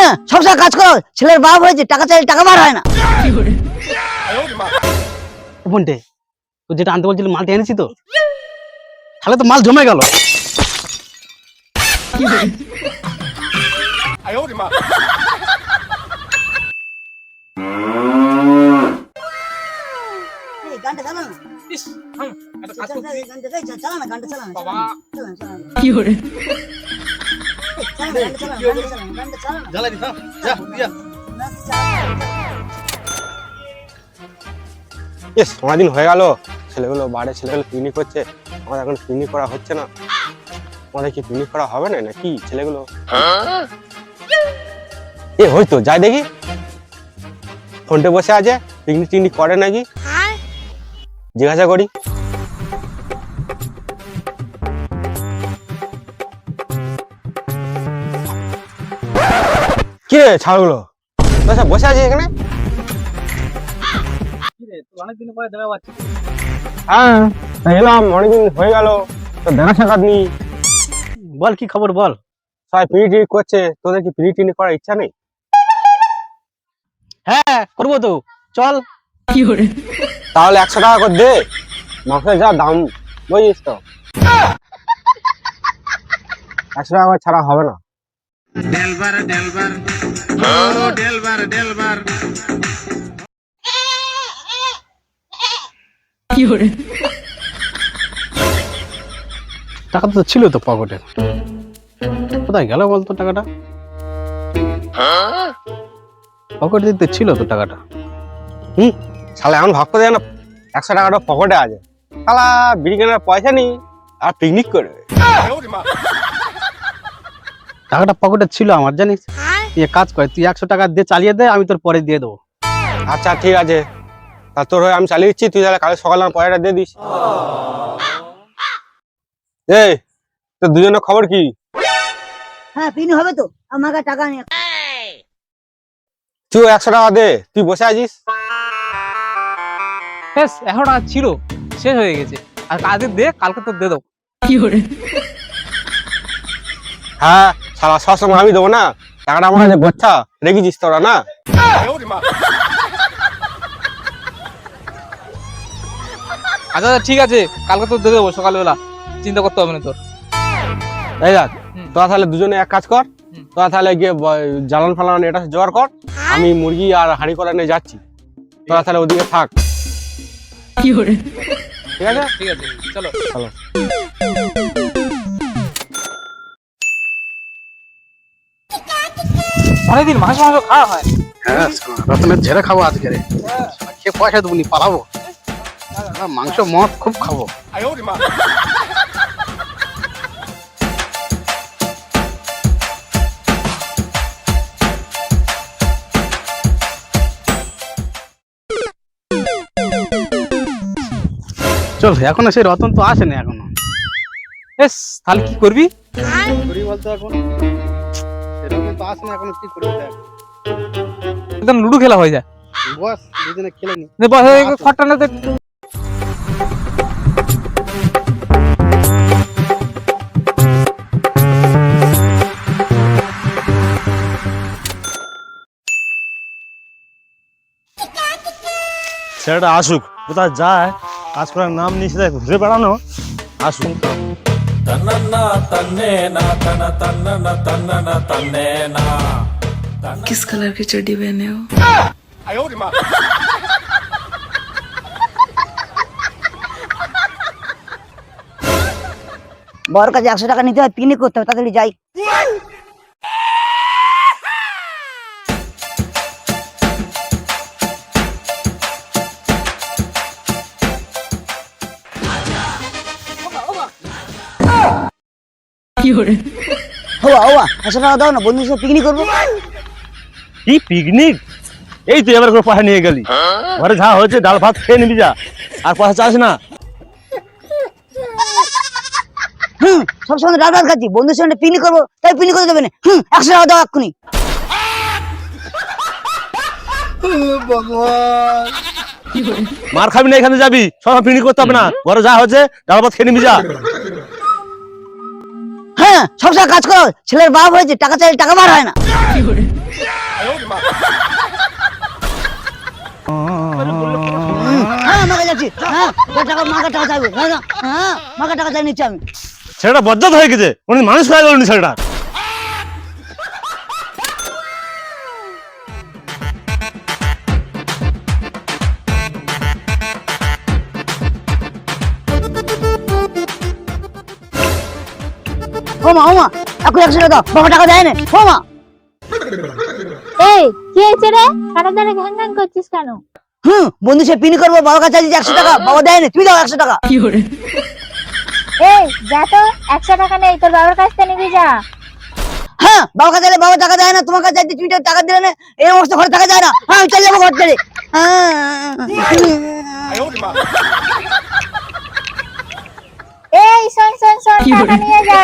হ্যাঁ সবসময় কাজ করো, ছেলের বাপ হয়েছে, টাকা চাইলে টাকা বার হয় না। ফোনটে তো যেটা আনতে বলছিল মালটা এনেছি তো, তাহলে তো মাল জমে গেল। গানটা চালা না, চালা না, গানটা চালা না, কি করে জ্বালানি থাম, যা দিয়া। বেশ অনেকদিন হয়ে গেল, ছেলেগুলো বাড়ি ছেলেগুলো পিকনিক করছে, আমাদের এখন পিকনিক করা হচ্ছে না। আমাদের কি পিকনিক করা হবে না নাকি ছেলেগুলো? এ হয়তো যাই দেখি, ফোনটে বসে আছে, পিকনিক টিকনিক করে নাকি জিজ্ঞাসা করি। কি রে ছাড়গুলো বসে আছে এখানে? অনেকদিন পরে দেখা পাচ্ছি। হ্যাঁ এলাম, অনেকদিন হয়ে গেল, তো দেখা সাক্ষাৎ নেই। বল কি খবর বল। সবাই পিকনিক টিকনিক করছে, তোদের কি পিকনিক টিকনিক করার ইচ্ছা নেই? হ্যাঁ করবো তো, চল। কি করে তাহলে 100 টাকা করে দে, মাছের যা দাম বুঝিস তো, 100 টাকা করে ছাড়া হবে না। কি করে টাকা তো ছিল তো পকেটে, কোথায় গেল বলতো টাকাটা? পকেটে দিতে ছিল তো টাকাটা। শালা এমন ভাব করে দেয় না 100 টাকাটা পকেটে আছে, শালা বিড়ি কেনার পয়সা নেই আর পিকনিক করবে। টাকাটা পকেটে ছিল আমার, জানিস? তুই এক কাজ কর, তুই 100 টাকা দিয়ে চালিয়ে দে, আমি তোর পরে দিয়ে দেবো। আচ্ছা ঠিক আছে, তা তোর হয়ে আমি চালিয়ে দিচ্ছি, তুই তাহলে কাল সকালে আমার পয়সাটা দিয়ে দিস। এই তো দুজনের খবর কি? হ্যাঁ পিকনিক হবে তো, আমার কাছে টাকা নেই। তুই 100 টাকা দে, তুই বসে আছিস। বেশ 100 টাকা ছিল, শেষ হয়ে গেছে, আর কালকে দে, কালকে তো দিয়ে দেবো। কি করে হ্যাঁ শালা সবসময় আমি দেবো না, টাকাটা আমার কাছে বচ্চা রেখেছিস তোরা না। আচ্ছা ঠিক আছে, কালকে তো দিয়ে দেবো সকালবেলা, চিন্তা করতে হবে না তোর। এই দেখ, তোরা তাহলে দুজনে এক কাজ কর, তোরা তাহলে গিয়ে জ্বালান ফালান এটা জোগাড় কর, আমি মুরগি আর হাঁড়ি করা নিয়ে যাচ্ছি, তোরা তাহলে ওদিকে থাক, কি করে ঠিক আছে? ঠিক আছে চলো। চলো। অনেকদিন মাছ মাংস খাওয়া হয়। হ্যাঁ রতনের ঝেড়ে খাবো আজকে রে, খেয়ে পয়সা দেবনি পালাবো, মাংস মদ খুব খাবো। চল, এখনো সেই রতন তো আসেনি এখনো। বেশ তাহলে কি করবি? করি বলতো এখন সেই রতন তো আসেনি এখনো, কি করবি? একদম লুডো খেলা হয়ে যায়। বস দুজনে খেলে নি। খটটা না তো। ছেলেটা আসুক, কোথায় যায়, কাজ করার নাম নিয়েছে, ঘুরে বেড়ানো, আসুক। किस कलर की चड्डी पहने हो? বড় কাছে 100 টাকা নিতে হয়, পিকনিক করতে হবে, তাড়াতাড়ি যাই। কি করে হওয়া হওয়া 100 টাকা দাও না, বন্ধুদের সাথে পিকনিক করবো। কি পিকনিক? এই তুই এবার করে পয়সা নিয়ে গেলি, ঘরে যা হয়েছে ডাল ভাত খেয়ে নিবি যা, আর পয়সা চাস না। সবসময় ডাল ভাত খাচ্ছি, বন্ধুদের সঙ্গে পিকনিক করবো, তাই পিকনিক করতে দেবে না। 100 টাকা দাও এক্ষুনি। মার খাবি না, এখানে যাবি, সব পিকনিক করতে হবে না, ঘরে যা হয়েছে ডাল ভাত খেয়ে নিবি যা। হ্যাঁ সবসময় কাজ করো, ছেলের বাপ হয়েছে, টাকা চাইলে টাকা বার হয় না। কি করে হ্যাঁ আমাকে যাচ্ছি, হ্যাঁ টাকা মাকে টাকা চাইবো, হ্যাঁ মাকে টাকা চাই নিচ্ছি আমি। ছেলেটা বজ্জাত হয়ে গেছে, উনি মানুষ হয়ে গেলেন ছেলেটা। ও মা এখন 100 টাকা দাও, বাবা টাকা দেয় না। ও মা এই কি হয়েছে রে? কাটাদারে ঘ্যাং ঘ্যাং করছিস কেন? বন্ধু সে পিন করবো, বাবার কাছে চাইছি 100 টাকা, বাবা দেয় না, তুমি দাও 100 টাকা। 有人， এই যা তো, 100 টাকা নেই, তোর বাবার কাছ থেকে নিবি যা। হ্যাঁ বাবার কাছে চাইলে বাবা টাকা দেয় না, তোমার কাছে চাইছি তুমি টাকা দিলে না, এই অবস্থা ঘরে থাকা যায় না। হ্যাঁ আমি চলে যাবো ঘর ছেড়ে। এই শোন শোন শোন, কি টাকা বলে? নিয়ে যা।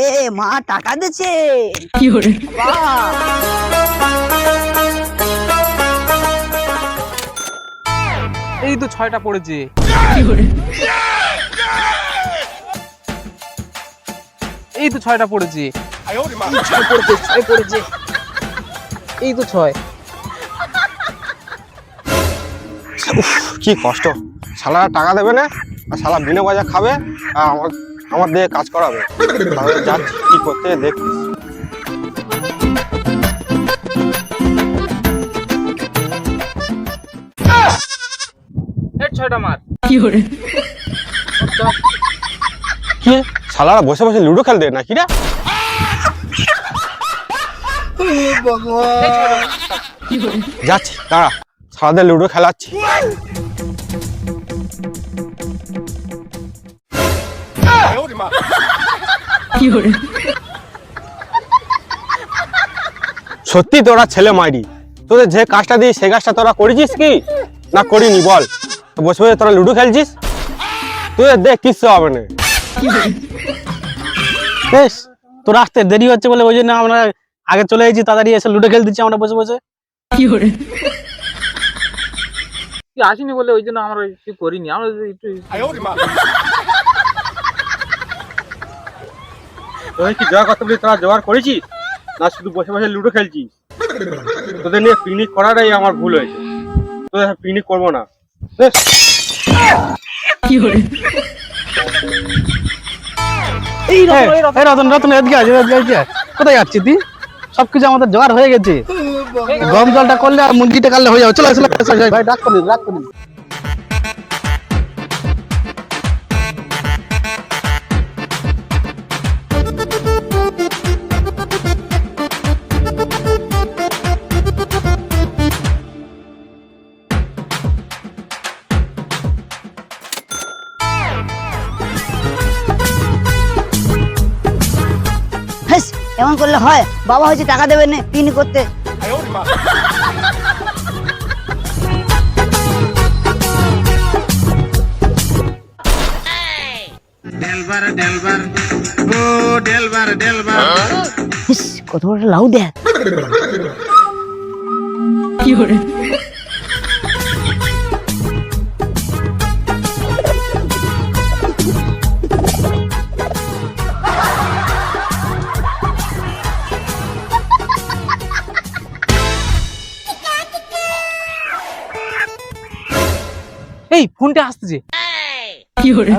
এ মা টাকা দিচ্ছে, 有人， বাহ এই তো 6টা পড়েছে। 有人， এই তো 6টা পড়েছে। 6 পড়েছে, 6 পড়েছে। এই তো 6। কি কষ্ট, শালা টাকা দেবে না আর শালা বিনা পয়সা খাবে আর আমার দিয়ে কাজ করাবে। তাহলে যাচ্ছি কি করতে দেখি। এই 6টা মার। 有人， কি শালারা বসে বসে লুডো খেলতে নাকি রে? 有人， যাচ্ছি দাঁড়া, শালাদের লুডো খেলাচ্ছি।有人， সত্যি তোরা ছেলে মাইরি, তোদের যে কাজটা দিই সেই কাজটা তোরা করেছিস কি না করিনি বল? তো বসে বসে তোরা লুডো খেলছিস, তোদের দেখ কিচ্ছু হবে না। 有人， বেশ, তোর আসতে দেরি হচ্ছে বলে ওই জন্য আমরা আগে চলে এসেছি, তাড়াতাড়ি এসে লুডো খেলতে দিচ্ছি আমরা বসে বসে। 有人， তুই আসিনি বলে ওই জন্য আমরা কিছু করিনি, আমরা একটু তোদের কি জোগাড় করতে বলি তোরা জোগাড় করেছিস না শুধু বসে বসে লুডো খেলছিস? তোদের নিয়ে পিকনিক করাটাই আমার ভুল হয়েছে, তোদের পিকনিক করবো না। বেশ 有人， এই রতন রতন এদিকে আছে, এদিকে আছে। কোথায় যাচ্ছিস তুই? সবকিছু আমাদের জোগাড় হয়ে গেছে, গরম জলটা করলে আর মুরগিটা কাটলে হয়ে যাবে। চলো চলো ভাই, ডাক করি ডাক করি। হেস, এমন করলে হয়? বাবা হয়েছে টাকা দেবে না পিন করতে। ইস, কত বড় লাউ দেখ। 有人， এই ফোনটা আসতেছে। 有人，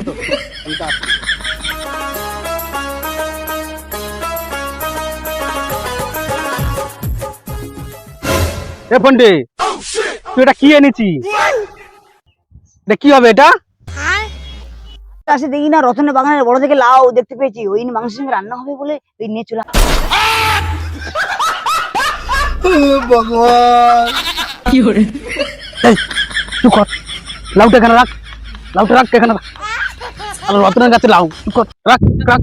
এ ফন্ডে, তুই এটা কি এনেছি? এটা কি হবে এটা? আসে দেখি না রতনের বাগানের বড় থেকে লাউ দেখতে পেয়েছি, ওই মাংসের সঙ্গে রান্না হবে বলে ওই নিয়ে চলে। 有人， তুই কর, লাউটা এখানে রাখ, লাউটা রাখ এখানে রাখ। আর রতনের কাছে লাউ, তুই কর, রাখ রাখ।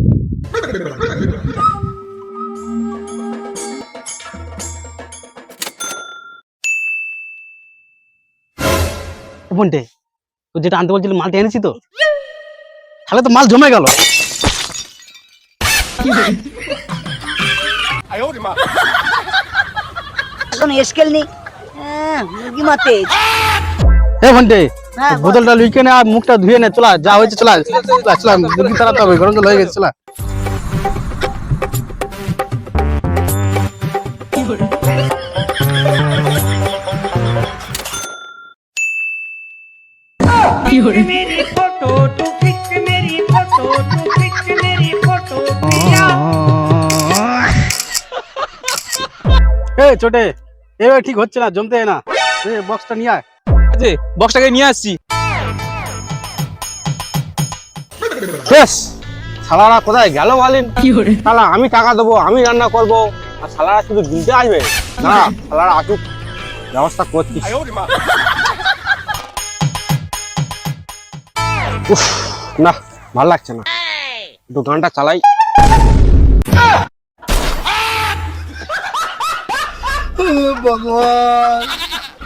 ফোনটে, তুই যেটা আনতে বলছিলি মালটা এনেছি তো? তাহলে তো মাল জমে গেল। 有人， এখন স্কেল নেই, মুরগি মারতে। এ ঘন্টে হ্যাঁ, বল। বোতলটা লুইকে নে আর মুখটা ধুয়ে নে, চলা যা হয়েছে চলা চলা চলা, মুরগি তাড়াতে হবে, গরম জল হয়ে গেছে, চলা। Fiore. এ ছোটে, এবার ঠিক হচ্ছে না, জমতে না, এ বক্সটা নিয়ে আয়। আছে বক্সটাকে নিয়ে আসছি। শেষ। শালারা কোথায় গেল বলেন? Fiore. শালা আমি টাকা দেবো, আমি রান্না করব, আর শালারা শুধু গিলতে আসবে না। শালারা আসুক, ব্যবস্থা করছি। উফ, না ভাল লাগছে না, একটু গানটা চালাই। Fiore.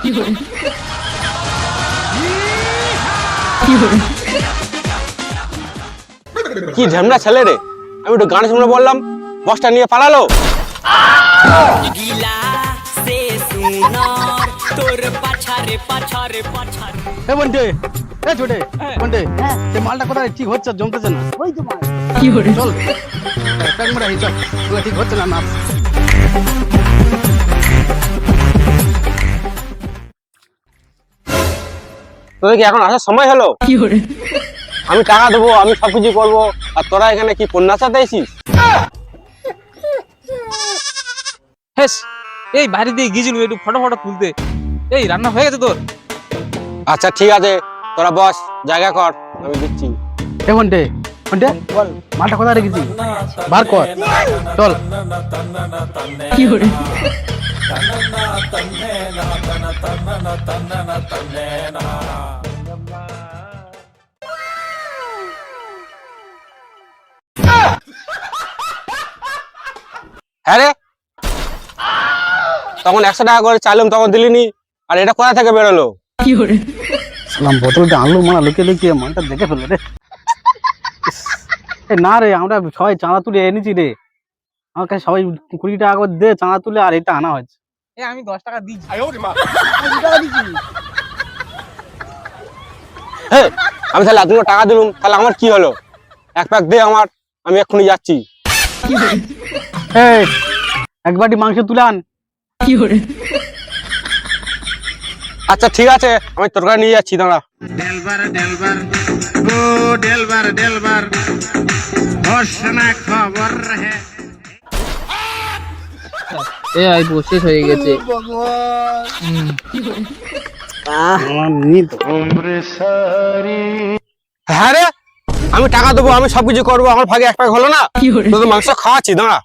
Fiore. কি ঝেমরা ছেলে রে, আমি একটু গান শুনে বললাম, বক্সটা নিয়ে পালালো। এ বন্টে, এ ছোটে, বন্টে, এই মালটা কোথায় ঠিক হচ্ছে, জমতেছে না, ওই তো মার। Fiore. চল প্যাক মেরে আই, চল, এগুলো ঠিক হচ্ছে না, না। তোদের কি এখন আসার সময় হলো? Fiore. আমি টাকা দেবো, আমি সবকিছু করবো, আর তোরা এখানে কি পন্যাসা দিয়েছিস? হেস, এই বাড়ি দিয়ে গিয়েছিল একটু ফটো ফটো তুলতে। এই রান্না হয়ে গেছে তোর? আচ্ছা ঠিক আছে, তোরা বস, জায়গা কর, আমি দিচ্ছি। এ বন্টে, বন্টে, বল। মালটা কোথায় রেখেছি, বার কর, চল। Fiore. হ্যাঁ রে, তখন 100 টাকা করে চাইলাম, তখন দিলিনি, আর এটা কোথা থেকে বেরোলো? Fiore. সালাম, বোতলটা আনলো মানা লুকিয়ে লুকিয়ে, মালটা দেখে ফেললো রে। এ না রে, আমরা সবাই চাঁদা তুলে এনেছি রে, আমার কাছে সবাই 20 টাকা করে দে চাঁদা তুলে, আর এটা আনা হয়েছে। এই আমি 10 টাকা দিচ্ছি। আমি 2 টাকা দিছি। হ্যাঁ, আমি তাহলে এতগুলো টাকা দিলাম, তাহলে আমার কি হলো? এক প্যাক দে আমার, আমি এক্ষুনি যাচ্ছি। Fiore. এই এক বাটি মাংস তুলে আন। Fiore. আচ্ছা ঠিক আছে, আমি তরকারি নিয়ে যাচ্ছি, দাঁড়া। এই আই শেষ হয়ে গেছে। হ্যাঁ রে, আমি টাকা দেবো, আমি সবকিছু করবো, আমার ভাগে এক প্যাক হলো না, Fiore. তোদের মাংস খাওয়াচ্ছি, দাঁড়া।